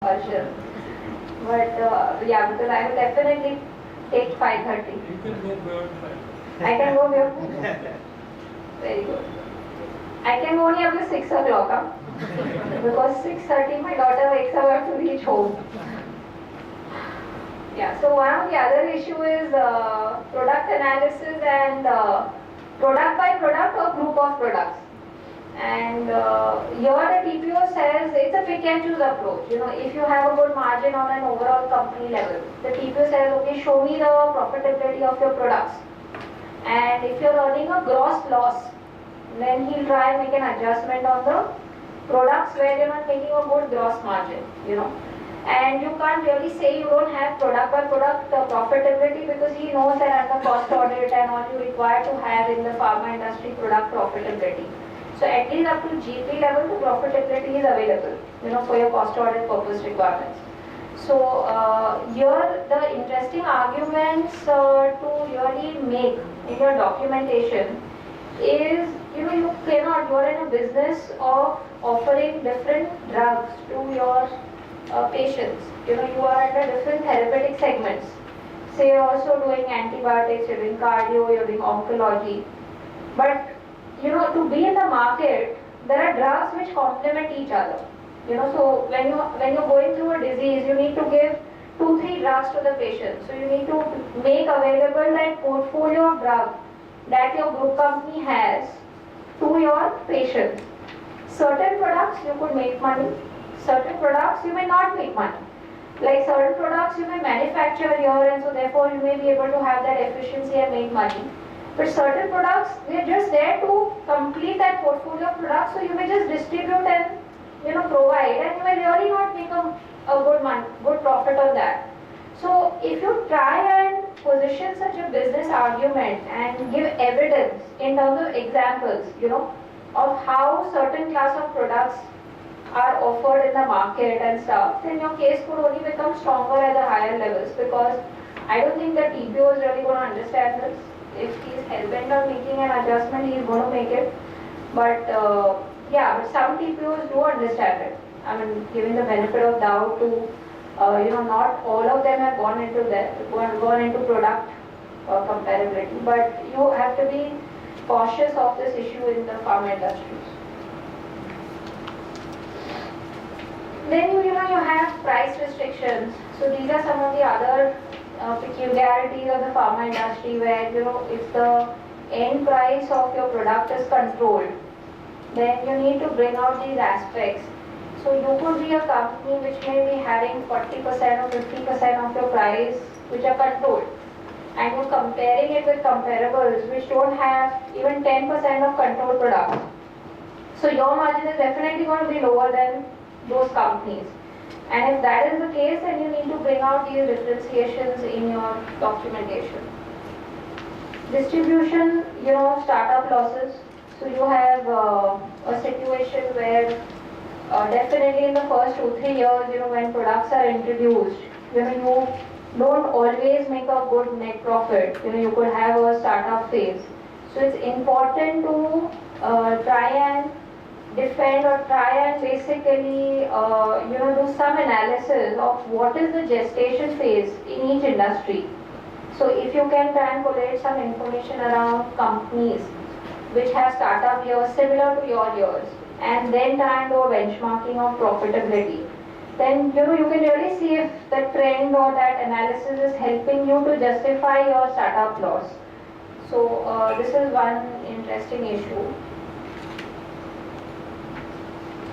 Sure. But yeah, because I will definitely take 5:30. You can go beyond 5. I can go beyond. Very good. I can go only up to 6 o'clock, because 6:30 my daughter wakes up, I have to reach home. Yeah. So one of the other issue is product analysis and product by product or group of products. And here the TPO says it's a pick and choose approach. If you have a good margin on an overall company level, the TPO says, okay, show me the profitability of your products. And if you're earning a gross loss, then he'll try and make an adjustment on the products where you're not making a good gross margin. And you can't really say you don't have product by product profitability, because he knows that under cost audit and all you require to have in the pharma industry product profitability. So at least up to GP level, the profitability is available, for your cost audit purpose requirements. So here the interesting arguments to really make in your documentation is, you cannot, you are in a business of offering different drugs to your patients. You are under different therapeutic segments. Say you're also doing antibiotics, you're doing cardio, you're doing oncology. But to be in the market, there are drugs which complement each other. So when you're going through a disease, you need to give 2-3 drugs to the patient. So you need to make available that portfolio of drugs that your group company has to your patients. Certain products you could make money, certain products you may not make money. Like certain products you may manufacture here, and so therefore you may be able to have that efficiency and make money. But certain products, they're just there to complete that portfolio of products, so you may just distribute and provide, and you may really not make a good profit on that. So if you try and position such a business argument and give evidence in terms of examples, of how certain class of products are offered in the market and stuff, then your case could only become stronger at the higher levels, because I don't think the TPO is really going to understand this. If he's hell-bent on making an adjustment, he's going to make it. But yeah, but some TPOs do understand it. I mean, giving the benefit of doubt to, not all of them have gone into product comparability. But you have to be cautious of this issue in the pharma industries. Then you have price restrictions. So these are some of the other peculiarities of the pharma industry, where if the end price of your product is controlled, then you need to bring out these aspects. So you could be a company which may be having 40% or 50% of your price which are controlled, and you're comparing it with comparables which don't have even 10% of controlled products. So your margin is definitely going to be lower than those companies. And if that is the case, then you need to bring out these differentiations in your documentation. Distribution, startup losses. So you have a situation where definitely in the first 2-3 years, when products are introduced, you don't always make a good net profit. You could have a startup phase. So it's important to try and defend, or try and basically do some analysis of what is the gestation phase in each industry. So if you can try and collate some information around companies which have startup years similar to your years, and then try and do a benchmarking of profitability, then you can really see if the trend or that analysis is helping you to justify your startup loss. So this is one interesting issue.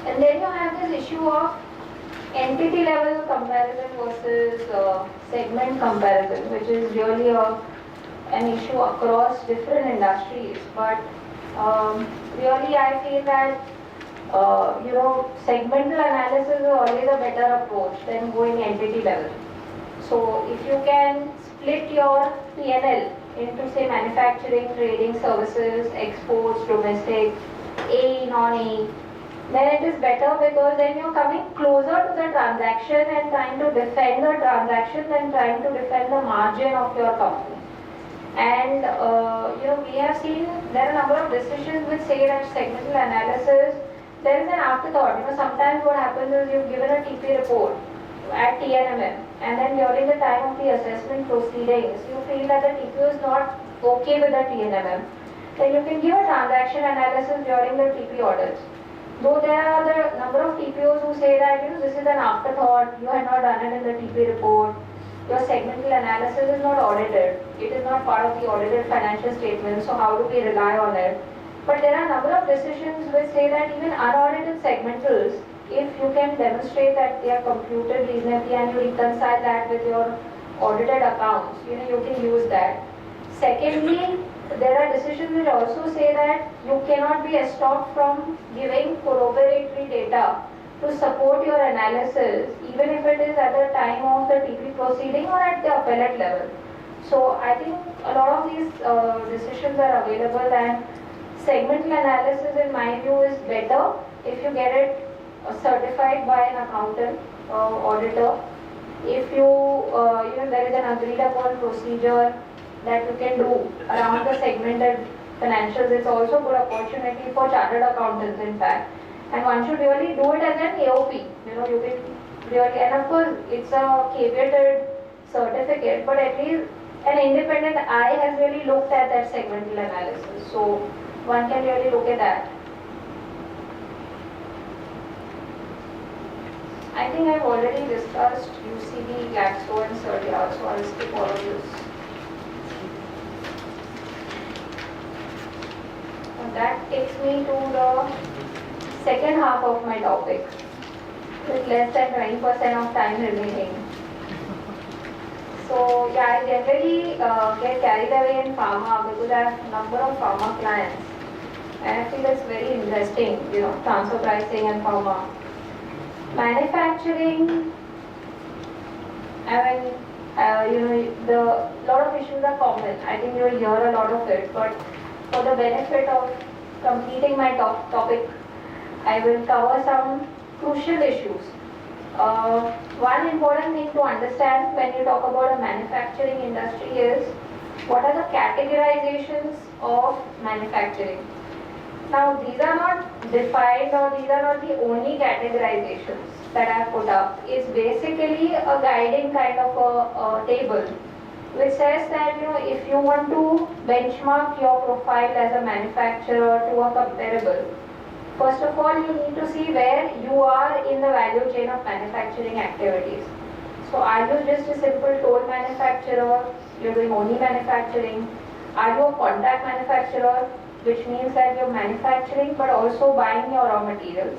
And then you have this issue of entity level comparison versus segment comparison, which is really an issue across different industries. But really I feel that segmental analysis is always a better approach than going entity level. So if you can split your P&L into, say, manufacturing, trading, services, exports, domestic, AE, non-AE, then it is better, because then you're coming closer to the transaction and trying to defend the transaction than trying to defend the margin of your company. And we have seen there are a number of decisions which say that segmental analysis, there is an afterthought. Sometimes what happens is you've given a TP report, at TNMM, and then during the time of the assessment proceedings, you feel that the TPO is not okay with the TNMM, then you can give a transaction analysis during the TP audits. Though there are the number of TPOs who say that this is an afterthought, you had not done it in the TP report, your segmental analysis is not audited, it is not part of the audited financial statement, so how do we rely on it? But there are a number of decisions which say that even unaudited segmentals, if you can demonstrate that they are computed reasonably and you reconcile that with your audited accounts, you can use that. Secondly, there are decisions which also say that you cannot be stopped from giving corroboratory data to support your analysis, even if it is at the time of the TP proceeding or at the appellate level. So I think a lot of these decisions are available, and segmental analysis in my view is better if you get it certified by an accountant, auditor. If there is an agreed upon procedure that you can do around the segmented financials, it's also a good opportunity for chartered accountants in fact. And one should really do it as an AOP. You can really, and of course it's a caveated certificate, but at least an independent eye has really looked at that segmental analysis. So one can really look at that. I think I've already discussed UCB, Glaxo and Cerdia, so I'll skip all of this. And that takes me to the second half of my topic, with less than 20% of time remaining. So yeah, I generally get carried away in pharma because I have a number of pharma clients, and I feel it's very interesting, transfer pricing and pharma. Manufacturing, I mean, the lot of issues are common. I think you'll hear a lot of it, but for the benefit of completing my topic, I will cover some crucial issues. One important thing to understand when you talk about a manufacturing industry is what are the categorizations of manufacturing. Now these are not defined, or these are not the only categorizations that I have put up. It's basically a guiding kind of a table which says that if you want to benchmark your profile as a manufacturer to a comparable, first of all you need to see where you are in the value chain of manufacturing activities. So are you just a simple toll manufacturer, you're doing only manufacturing? Are you a contract manufacturer, which means that you're manufacturing but also buying your raw materials?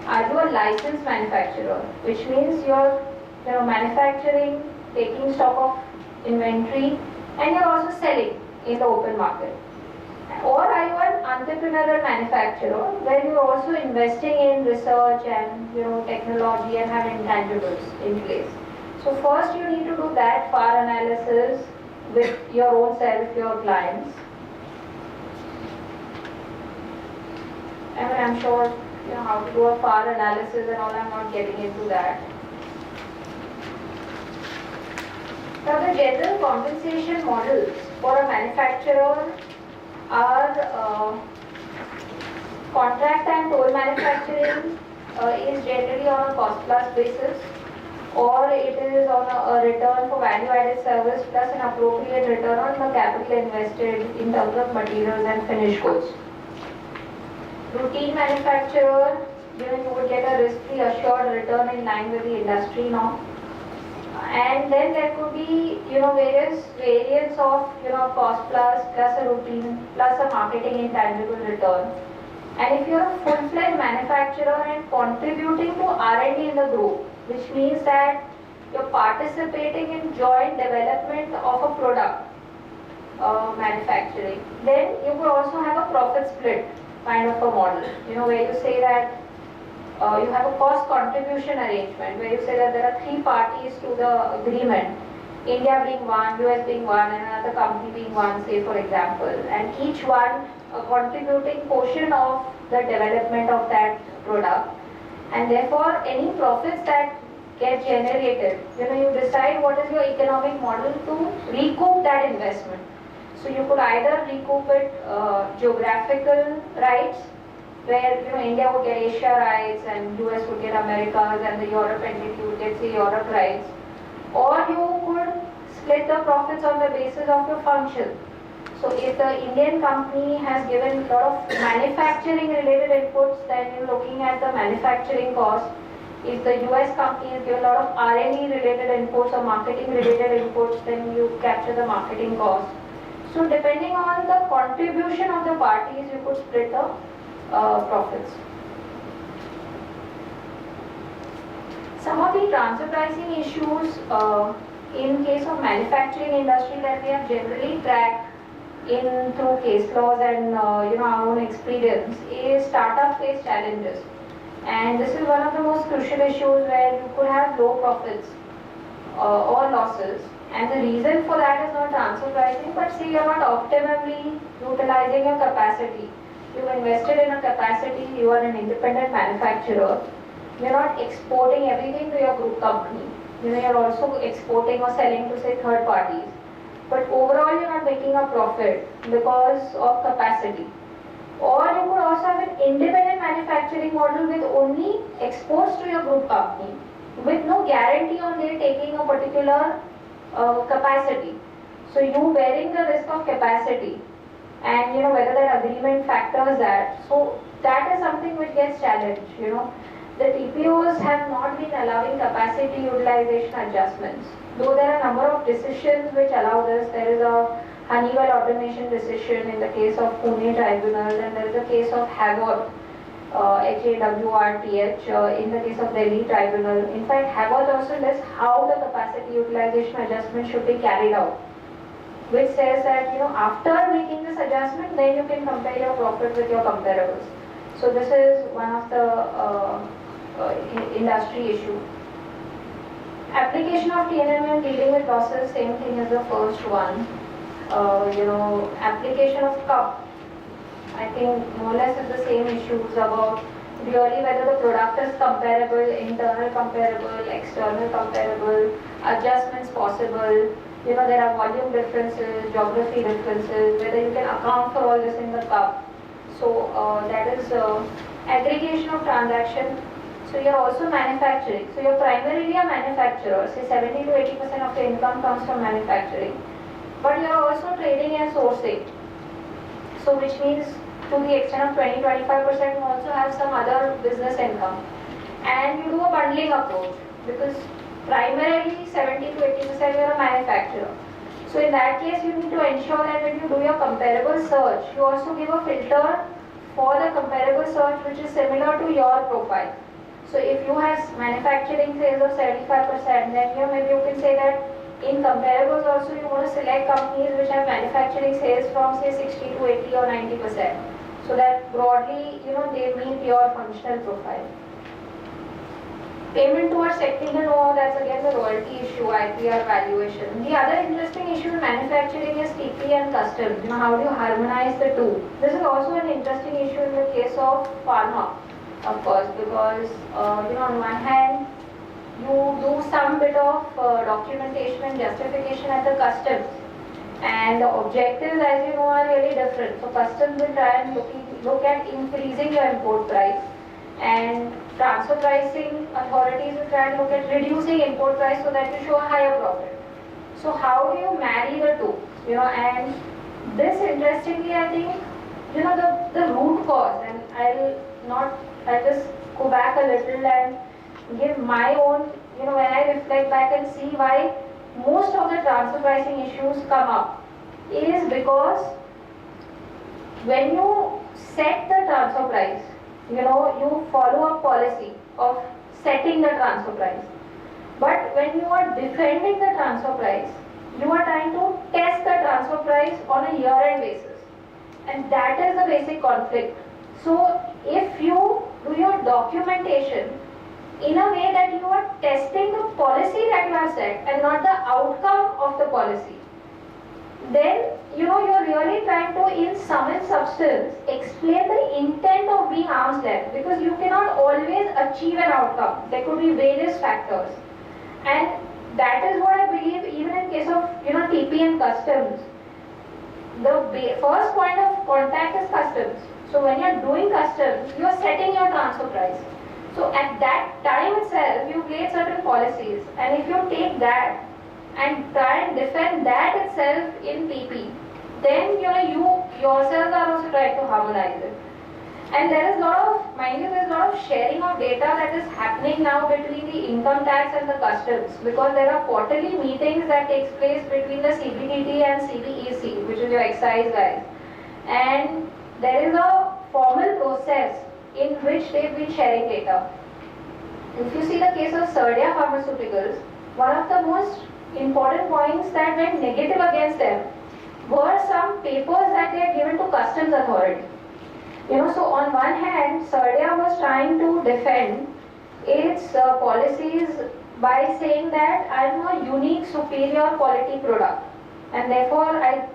Are you a licensed manufacturer, which means you're manufacturing, taking stock of inventory, and you're also selling in the open market? Or are you an entrepreneurial manufacturer where you're also investing in research and technology and have intangibles in place? So first you need to do that FAR analysis with your own self, your clients. I mean, I'm sure how to do a FAR analysis and all, I'm not getting into that. Now the general compensation models for a manufacturer are contract and toll manufacturing is generally on a cost plus basis, or it is on a return for value added service plus an appropriate return on the capital invested in terms of materials and finished goods. Routine manufacturer, you would get a risk-free assured return in line with the industry norm. And then there could be various variants of cost plus a routine plus a marketing intangible return. And if you're a full-fledged manufacturer and contributing to R&D in the group, which means that you're participating in joint development of a product manufacturing, then you could also have a profit split kind of a model, where you say that you have a cost contribution arrangement, where you say that there are three parties to the agreement, India being one, US being one, and another company being one, say for example, and each one a contributing portion of the development of that product, and therefore any profits that get generated, you decide what is your economic model to recoup that investment. So you could either recoup it geographical rights, where India would get Asia rights and US would get Americas and the Europe entity would get say Europe rights, or you could split the profits on the basis of your function. So if the Indian company has given a lot of manufacturing related inputs, then you're looking at the manufacturing cost. If the US company has given a lot of R&D related inputs or marketing related inputs, then you capture the marketing cost. So depending on the contribution of the parties, you could split the profits. Some of the transfer pricing issues in case of manufacturing industry that we have generally tracked in through case laws and our own experience is startup phase challenges, and this is one of the most crucial issues where you could have low profits or losses, and the reason for that is not transfer pricing, but say you're not optimally utilizing your capacity. You've invested in a capacity, you are an independent manufacturer, you're not exporting everything to your group company, you're also exporting or selling to say third parties, but overall you're not making a profit because of capacity. Or you could also have an independent manufacturing model with only exports to your group company with no guarantee on their taking a particular capacity. So you bearing the risk of capacity and whether that agreement factors that. So that is something which gets challenged. The TPOs have not been allowing capacity utilization adjustments. Though there are a number of decisions which allow this, there is a Honeywell automation decision in the case of Pune Tribunal, and there is a case of Haworth, HAWRTH, in the case of Delhi Tribunal. In fact, Haworth also lists how the capacity utilization adjustment should be carried out, which says that after making this adjustment, then you can compare your profit with your comparables. So this is one of the industry issue. Application of TNM and dealing with losses, same thing as the first one. Application of CUP, I think more or less is the same issues about really whether the product is comparable, internal comparable, external comparable, adjustments possible. There are volume differences, geography differences, whether you can account for all this in the CUP. So that is aggregation of transaction. So you're also manufacturing. So you're primarily a manufacturer. Say 70 to 80% of your income comes from manufacturing. But you're also trading and sourcing. So which means to the extent of 20-25% you also have some other business income. And you do a bundling approach because primarily 70 to 80% you're a manufacturer. So in that case you need to ensure that when you do your comparable search, you also give a filter for the comparable search which is similar to your profile. So if you have manufacturing sales of 75%, then maybe you can say that in comparables also you want to select companies which have manufacturing sales from say 60 to 80 or 90%. So that broadly, they meet your functional profile. Payment towards technical know-how, that's again the royalty issue, IPR valuation. The other interesting issue in manufacturing is TP and customs. How do you harmonize the two? This is also an interesting issue in the case of pharma, of course, because on one hand, you do some bit of documentation and justification at the customs, and the objectives, as you know, are really different. So customs will try and look at increasing your import price, and transfer pricing authorities will try and look at reducing import price so that you show a higher profit. So how do you marry the two? And this, interestingly, I think, the root cause, and I'll just go back a little and give my own, when I reflect back and see why most of the transfer pricing issues come up, is because when you set the transfer price, you follow a policy of setting the transfer price. But when you are defending the transfer price, you are trying to test the transfer price on a year-end basis. And that is the basic conflict. So if you do your documentation in a way that you are testing the policy that you have set and not the outcome of the policy, then you're really trying to, in sum and substance, explain the intent of being arm's length, because you cannot always achieve an outcome. There could be various factors, and that is what I believe even in case of TP and customs. The first point of contact is customs. So when you're doing customs, you're setting your transfer price. So at that time itself, you create certain policies, and if you take that and try and defend that itself in PP, then you yourselves are also trying to harmonize it. And there is a lot of, mind you, there is a lot of sharing of data that is happening now between the income tax and the customs, because there are quarterly meetings that takes place between the CBDT and CBEC, which is your excise guys. And there is a formal process in which they've been sharing data. If you see the case of Serdia Pharmaceuticals, one of the most important points that went negative against them were some papers that they had given to customs authority. So on one hand, Serdia was trying to defend its policies by saying that I'm a unique, superior quality product, and therefore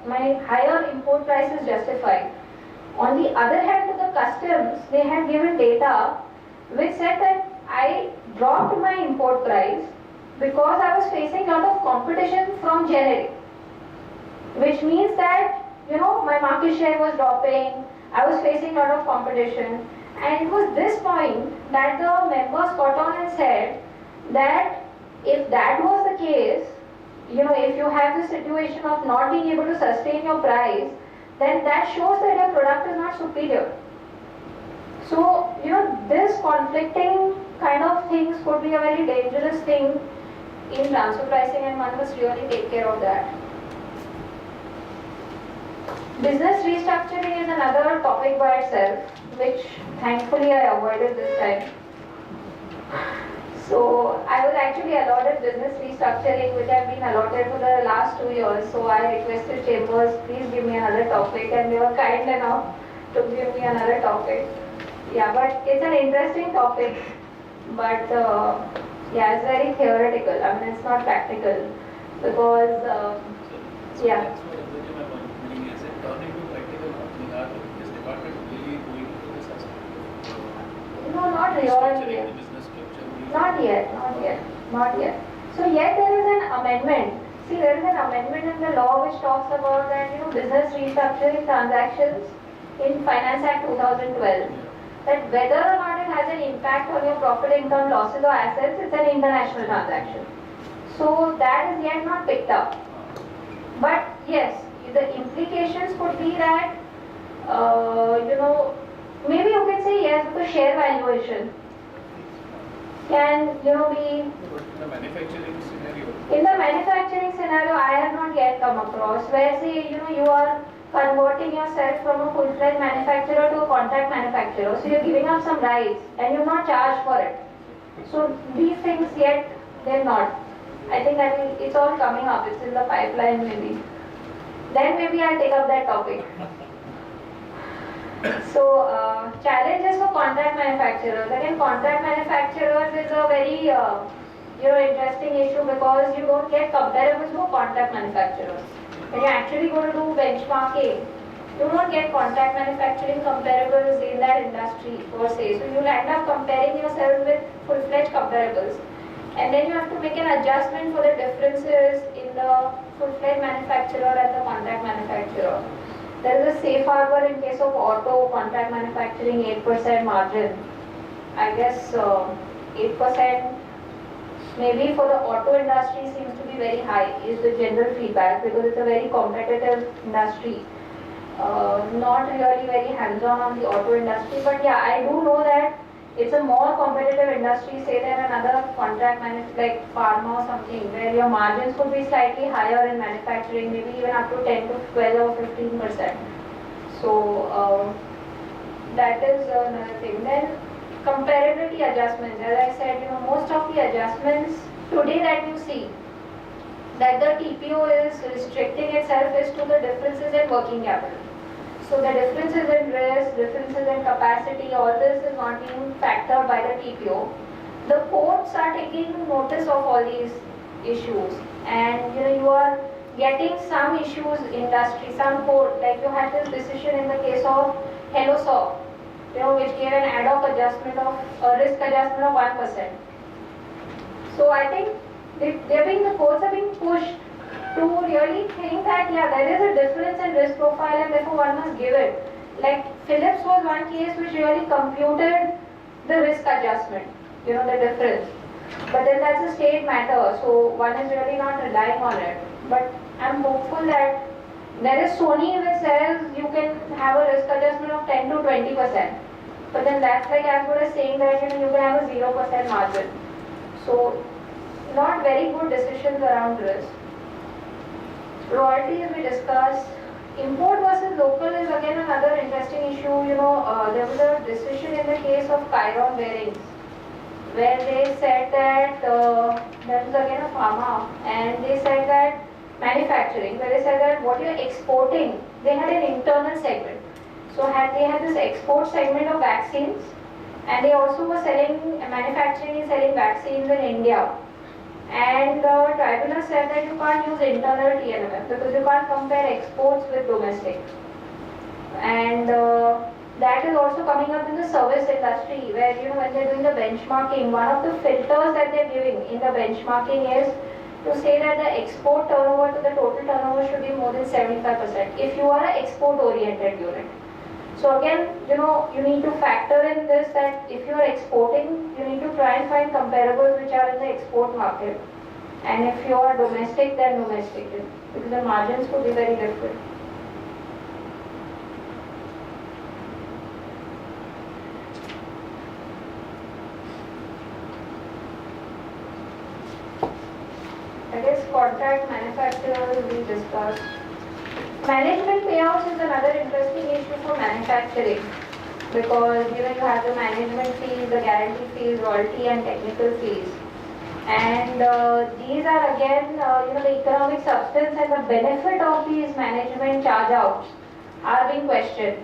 my higher import price is justified. On the other hand, to the customs, they had given data which said that I dropped my import price because I was facing a lot of competition from generic, which means that my market share was dropping, I was facing a lot of competition, and it was this point that the members got on and said that if that was the case, if you have the situation of not being able to sustain your price, then that shows that your product is not superior. So, this conflicting kind of things could be a very dangerous thing in transfer pricing, and one must really take care of that. Business restructuring is another topic by itself, which thankfully I avoided this time. So I was actually allotted business restructuring, which I've been allotted for the last 2 years. So I requested Chambers, please give me another topic, and they were kind enough to give me another topic. Yeah, but it's an interesting topic, but yeah, it's very theoretical. I mean, it's not practical because yeah. No, not really. Not yet. So yet there is an amendment. See, there is an amendment in the law which talks about that, business restructuring transactions in Finance Act 2012. That whether or not it has an impact on your profit, income, losses or assets, it's an international transaction. So that is yet not picked up. But yes, the implications could be that, maybe you can say yes, because share valuation can, be... In the manufacturing scenario? In the manufacturing scenario, I have not yet come across where, say, you are converting yourself from a full-fledged manufacturer to a contract manufacturer. So you're giving up some rights and you're not charged for it. So these things yet, they're not. I think it's all coming up. It's in the pipeline maybe. Then maybe I'll take up that topic. So, challenges for contract manufacturers. Again, contract manufacturers is a very interesting issue because you don't get comparables for contract manufacturers. When you actually go to do benchmarking, you don't get contract manufacturing comparables in that industry per se. So you'll end up comparing yourself with full-fledged comparables. And then you have to make an adjustment for the differences in the full-fledged manufacturer and the contract manufacturer. There is a safe harbor in case of auto contract manufacturing, 8% margin. I guess 8% maybe for the auto industry seems to be very high is the general feedback because it's a very competitive industry. Not really very hands-on on the auto industry, but yeah, I do know that it's a more competitive industry, say than another contract like pharma or something, where your margins could be slightly higher in manufacturing, maybe even up to 10 to 12 or 15%. So that is another thing. Then comparability adjustments. As I said, most of the adjustments today that you see, that the TPO is restricting itself is to the differences in working capital. So the differences in risk, differences in capacity, all this is not being factored by the TPO. The courts are taking notice of all these issues, and you are getting some issues industry, some court, like you had this decision in the case of HelloSoft, which gave an ad hoc adjustment of risk adjustment of 1%. So I think the courts are being pushed to really think that, yeah, there is a difference in risk profile and therefore one must give it. like Philips was one case which really computed the risk adjustment, the difference. But then that's a state matter, so one is really not relying on it. But I'm hopeful that there is Sony which says you can have a risk adjustment of 10 to 20%. But then that's like as good as saying that you can have a 0% margin. So not very good decisions around risk. Royalty, as we discussed. Import versus local is again another interesting issue. There was a decision in the case of Chiron bearings where they said that that was again a pharma, and they said that manufacturing, where they said that what you're exporting, they had an internal segment. So they had this export segment of vaccines, and they also were manufacturing and selling vaccines in India. And the tribunal said that you can't use internal TNMF because you can't compare exports with domestic. And that is also coming up in the service industry where when they're doing the benchmarking, one of the filters that they're giving in the benchmarking is to say that the export turnover to the total turnover should be more than 75% if you are an export oriented unit. So again, you need to factor in this that if you are exporting, you need to try and find comparables which are in the export market. And if you are domestic, then domestic, because the margins could be very different. I guess contract manufacturers we discussed. Management payouts is another interesting issue for manufacturing because you have the management fees, the guarantee fees, royalty and technical fees. And these are again, the economic substance and the benefit of these management charge outs are being questioned.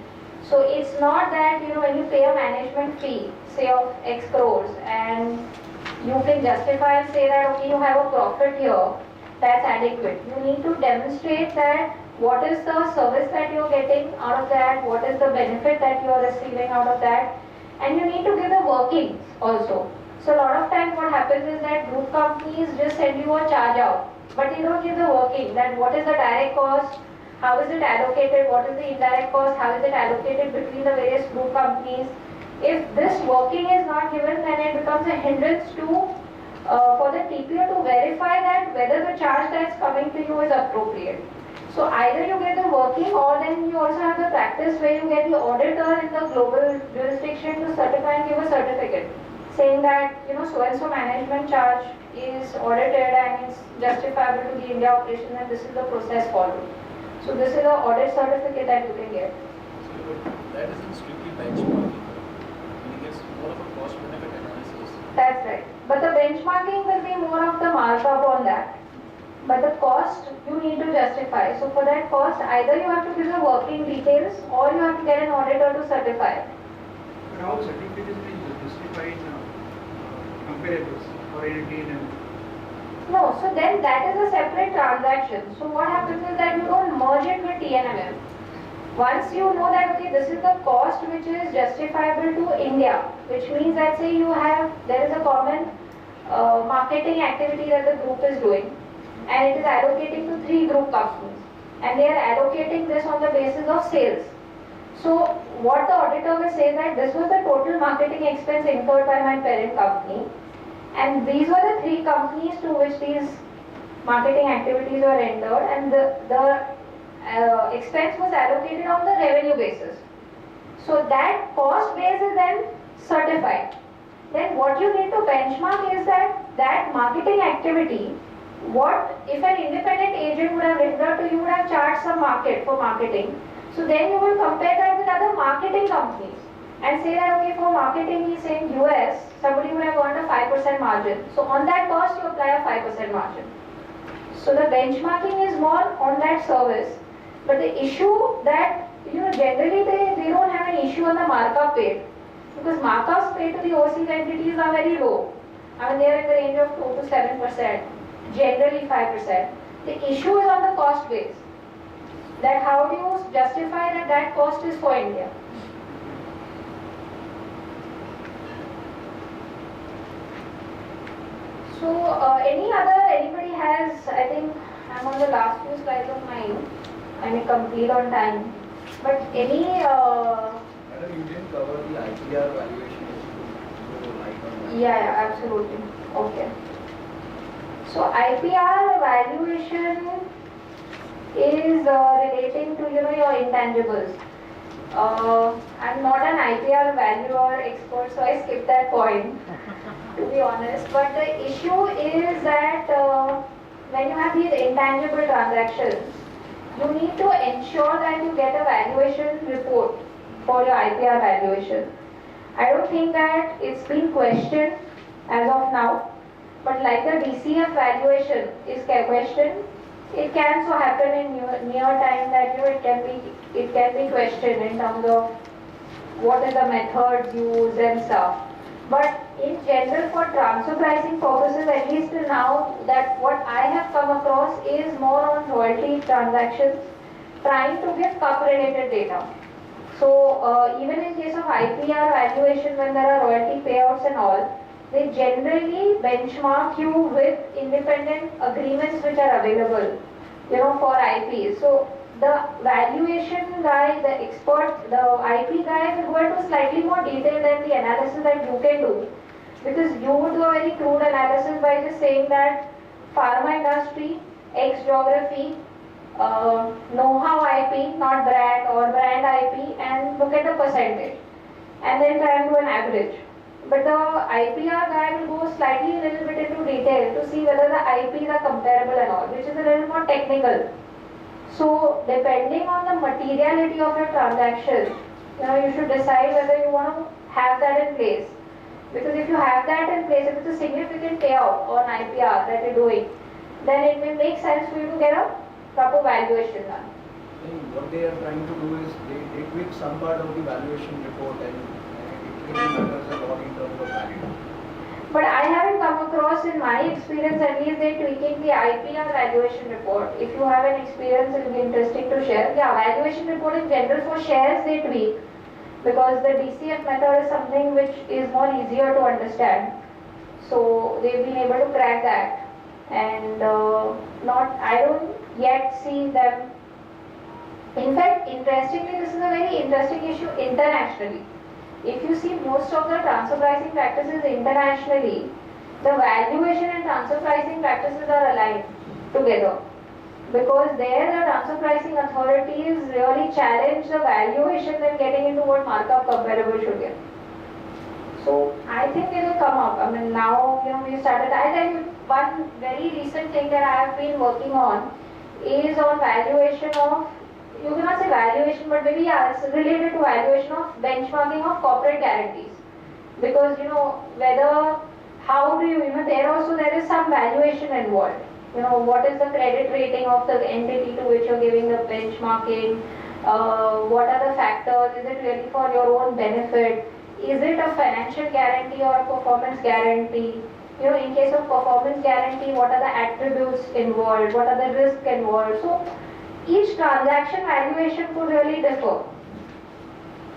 So it's not that, when you pay a management fee, say of X crores, and you can justify and say that, okay, you have a profit here, that's adequate. You need to demonstrate that what is the service that you're getting out of that, what is the benefit that you're receiving out of that, and you need to give the workings also. So a lot of times what happens is that group companies just send you a charge out, but they don't give the working, that what is the direct cost, how is it allocated, what is the indirect cost, how is it allocated between the various group companies. If this working is not given, then it becomes a hindrance to for the TPO to verify that whether the charge that's coming to you is appropriate. So either you get the working, or then you also have the practice where you get the auditor in the global jurisdiction to certify and give a certificate saying that so and so management charge is audited and it's justifiable to the India operation and this is the process followed. So this is an audit certificate that you can get. So that isn't strictly benchmarking. I think it's more of a cost benefit analysis. That's right. But the benchmarking will be more of the markup on that. But the cost you need to justify. So for that cost, either you have to give the working details or you have to get an auditor to certify it. But how certificate is being justified comparables or in TNM? No, so then that is a separate transaction. So what happens is that you don't merge it with TNMM. Once you know that, okay, this is the cost which is justifiable to India, which means that say there is a common marketing activity that the group is doing, and it is allocating to 3 group companies, and they are allocating this on the basis of sales. So what the auditor will say that this was the total marketing expense incurred by my parent company, and these were the 3 companies to which these marketing activities were rendered, and the expense was allocated on the revenue basis. So that cost base is then certified. Then what you need to benchmark is that marketing activity, what if an independent agent would have rendered to you, would have charged some market for marketing. So then you will compare that with other marketing companies and say that, okay, for marketing he's saying US, somebody would have earned a 5% margin. So on that cost you apply a 5% margin. So the benchmarking is more on that service. But the issue that, generally they don't have an issue on the markup paid, because markups paid to the overseas entities are very low. I mean, they are in the range of 2 to 7%, generally 5%. The issue is on the cost base. That how do you justify that cost is for India? So anybody has, I think I'm on the last few slides of mine. I may complete on time. But any Madam, you didn't cover the IPR valuation. So light on that. yeah, absolutely. Okay. So IPR valuation is relating to your intangibles. I'm not an IPR valuer expert, so I skipped that point to be honest. But the issue is that when you have these intangible transactions, you need to ensure that you get a valuation report for your IPR valuation. I don't think that it's been questioned as of now, but like the DCF valuation is questioned, it can so happen in near time that it can be questioned in terms of what is the methods used and stuff. But in general, for transfer pricing purposes, at least till now, that what I have come across is more on royalty transactions, trying to give cup-related data. So even in case of IPR valuation, when there are royalty payouts and all, they generally benchmark you with independent agreements which are available, for IPs. So the valuation guy, the expert, the IP guy will go into slightly more detail than the analysis that you can do. Because you would do a very crude analysis by just saying that pharma industry, X geography, know-how IP, not brand or brand IP, and look at the percentage. And then try and do an average. But the IPR guy will go slightly a little bit into detail to see whether the IPs are comparable and all, which is a little more technical. So depending on the materiality of your transaction, you should decide whether you want to have that in place. Because if you have that in place, if it's a significant payout on IPR that you're doing, then it will make sense for you to get a proper valuation done. What they are trying to do is they tweak some part of the valuation report and it really matters a lot in terms of value. But I haven't come across, in my experience at least, they tweaking the IPR valuation report. If you have an experience, it will be interesting to share. Yeah, valuation report in general for shares they tweak, because the DCF method is something which is more easier to understand. So they've been able to crack that, and I don't yet see them. In fact, interestingly, this is a very interesting issue internationally. If you see most of the transfer pricing practices internationally, the valuation and transfer pricing practices are aligned together. Because there the transfer pricing authorities really challenge the valuation than getting into what markup comparable should get. So I think it will come up. I mean, now we started. I tell you one very recent thing that I have been working on is on valuation of, you cannot say valuation, but maybe it's related to valuation of benchmarking of corporate guarantees. Because how do you, there is some valuation involved. What is the credit rating of the entity to which you're giving the benchmarking? What are the factors? Is it really for your own benefit? Is it a financial guarantee or a performance guarantee? In case of performance guarantee, what are the attributes involved? What are the risks involved? So each transaction valuation could really differ.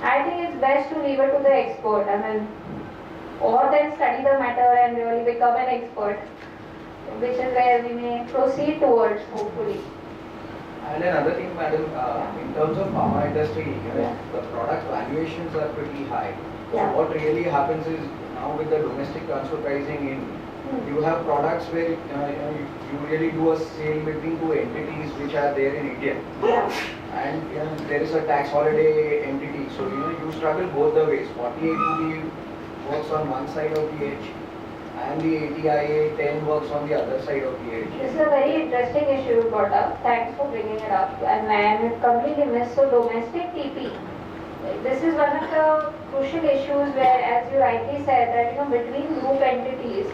I think it's best to leave it to the expert. Or then study the matter and really become an expert, which is where we may proceed towards, hopefully. And another thing, madam, in terms of pharma industry, the product valuations are pretty high. Yeah. So what really happens is now with the domestic transfer pricing you have products where you really do a sale between two entities which are there in India. Yeah. And there is a tax holiday entity. So you struggle both the ways. 48 works on one side of the edge and the ATIA 10 works on the other side of the edge. This is a very interesting issue you brought up. Thanks for bringing it up. And I am completely missed. So domestic TP, this is one of the crucial issues where, as you rightly said, that between group entities,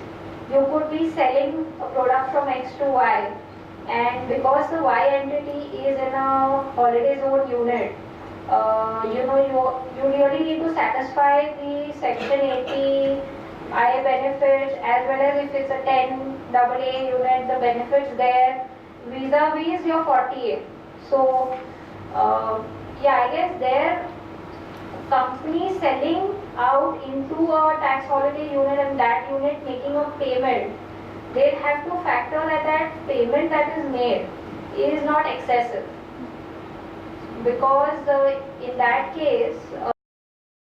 you could be selling a product from X to Y, and because the Y entity is in a holiday zone unit, you really need to satisfy the Section 80 I benefits, as well as if it's a 10 AA unit, the benefits there vis-a-vis your 48. So I guess there companies selling out into a tax holiday unit and that unit making a payment, they have to factor that payment that is made is not excessive. because in that case